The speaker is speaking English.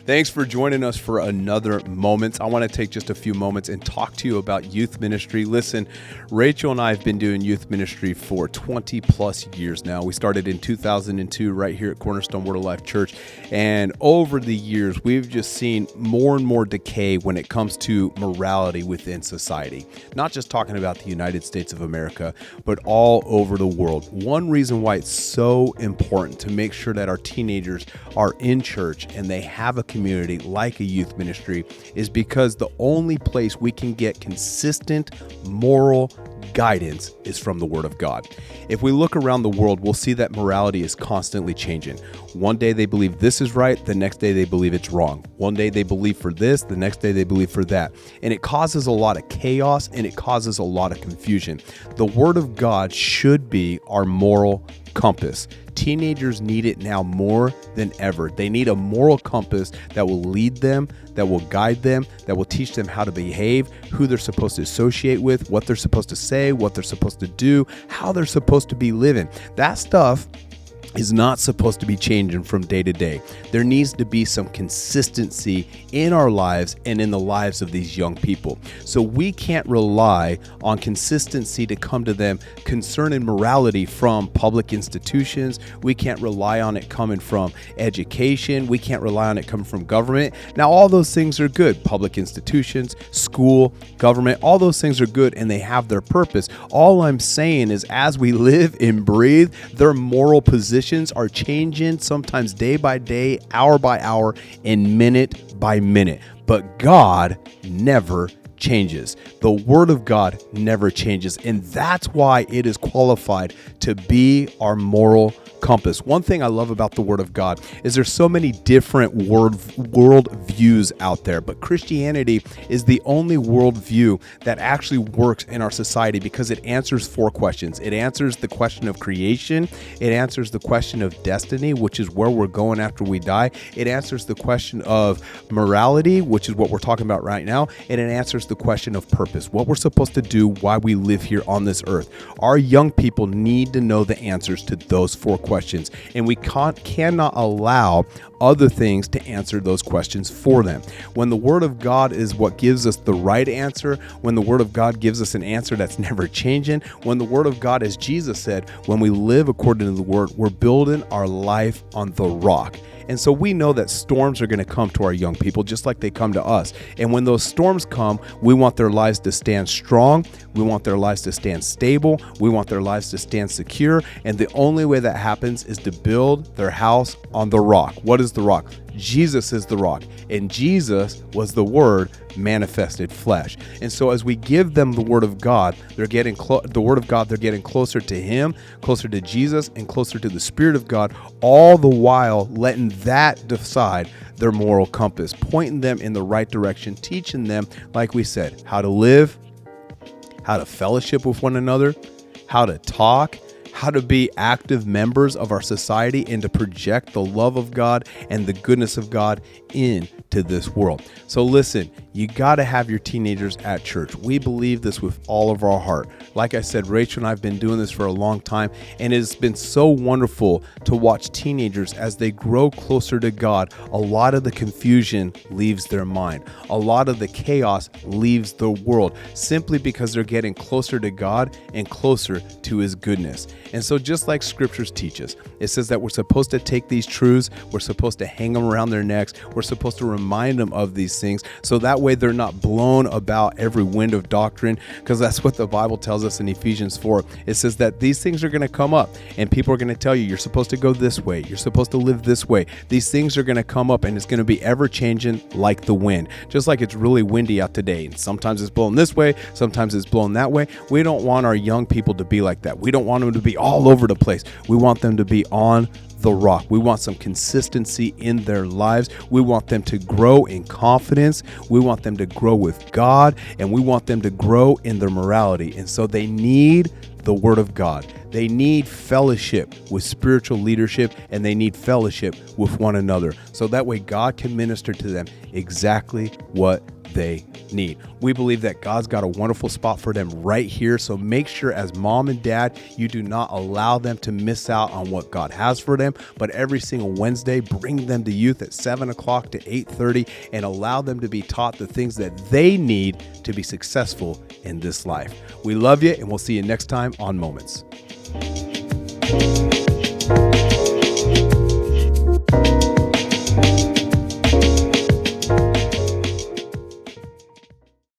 Thanks for joining us for another moment. I want to take just a few moments and talk to you about youth ministry. Listen, Rachel and I have been doing youth ministry for 20 plus years now. We started in 2002 right here at Cornerstone Word of Life Church. And over the years, we've just seen more and more decay when it comes to morality within society. Not just talking about the United States of America, but all over the world. One reason why it's so important to make sure that our teenagers are in church and they have a community like a youth ministry is because the only place we can get consistent moral guidance is from the Word of God. If we look around the world, we'll see that morality is constantly changing. One day they believe this is right, the next day they believe it's wrong. One day they believe for this, the next day they believe for that. And it causes a lot of chaos and it causes a lot of confusion. The Word of God should be our moral compass. Teenagers need it now more than ever. They need a moral compass that will lead them, that will guide them, that will teach them how to behave, who they're supposed to associate with, what they're supposed to say, what they're supposed to do, how they're supposed to be living. That stuff is not supposed to be changing from day to day. There needs to be some consistency in our lives and in the lives of these young people. So we can't rely on consistency to come to them concerning morality from public institutions. We can't rely on it coming from education. We can't rely on it coming from government. Now, all those things are good. Public institutions, school, government, all those things are good and they have their purpose. All I'm saying is as we live and breathe, their moral position are changing, sometimes day by day, hour by hour, and minute by minute. But God never changes. The Word of God never changes. And that's why it is qualified to be our moral compass. One thing I love about the Word of God is there's so many different world views out there, but Christianity is the only world view that actually works in our society because it answers four questions. It answers the question of creation. It answers the question of destiny, which is where we're going after we die. It answers the question of morality, which is what we're talking about right now. And it answers the question of purpose, what we're supposed to do, why we live here on this earth. Our young people need to know the answers to those four questions, and we cannot allow other things to answer those questions for them. When the Word of God is what gives us the right answer, when the Word of God gives us an answer that's never changing, when the Word of God, as Jesus said, when we live according to the Word, we're building our life on the rock. And so we know that storms are going to come to our young people just like they come to us. And when those storms come, we want their lives to stand strong. We want their lives to stand stable. We want their lives to stand secure. And the only way that happens is to build their house on the rock. What is the rock? Jesus is the rock, and Jesus was the Word manifested flesh. And so as we give them the Word of God, they're getting they're getting closer to Him, closer to Jesus, and closer to the Spirit of God, all the while letting that decide their moral compass, pointing them in the right direction, teaching them, like we said, how to live, how to fellowship with one another, how to talk, how to be active members of our society, and to project the love of God and the goodness of God into this world. So listen, you got to have your teenagers at church. We believe this with all of our heart. Like I said, Rachel and I have been doing this for a long time, and it's been so wonderful to watch teenagers as they grow closer to God. A lot of the confusion leaves their mind. A lot of the chaos leaves the world simply because they're getting closer to God and closer to His goodness. And so just like scriptures teach us, it says that we're supposed to take these truths, we're supposed to hang them around their necks, we're supposed to remind them of these things so that way they're not blown about every wind of doctrine, because that's what the Bible tells us in Ephesians 4. It says that these things are going to come up and people are going to tell you, you're supposed to go this way, you're supposed to live this way. These things are going to come up and it's going to be ever changing like the wind, just like it's really windy out today. And sometimes it's blowing this way, sometimes it's blowing that way. We don't want our young people to be like that. We don't want them to be all over the place. We want them to be on the rock. We want some consistency in their lives. We want them to grow in confidence. We want them to grow with God, and we want them to grow in their morality. And so they need the Word of God. They need fellowship with spiritual leadership, and they need fellowship with one another. So that way God can minister to them exactly what they need. We believe that God's got a wonderful spot for them right here. So make sure as mom and dad, you do not allow them to miss out on what God has for them. But every single Wednesday, bring them to youth at 7 o'clock to 8:30 and allow them to be taught the things that they need to be successful in this life. We love you, and we'll see you next time on Moments.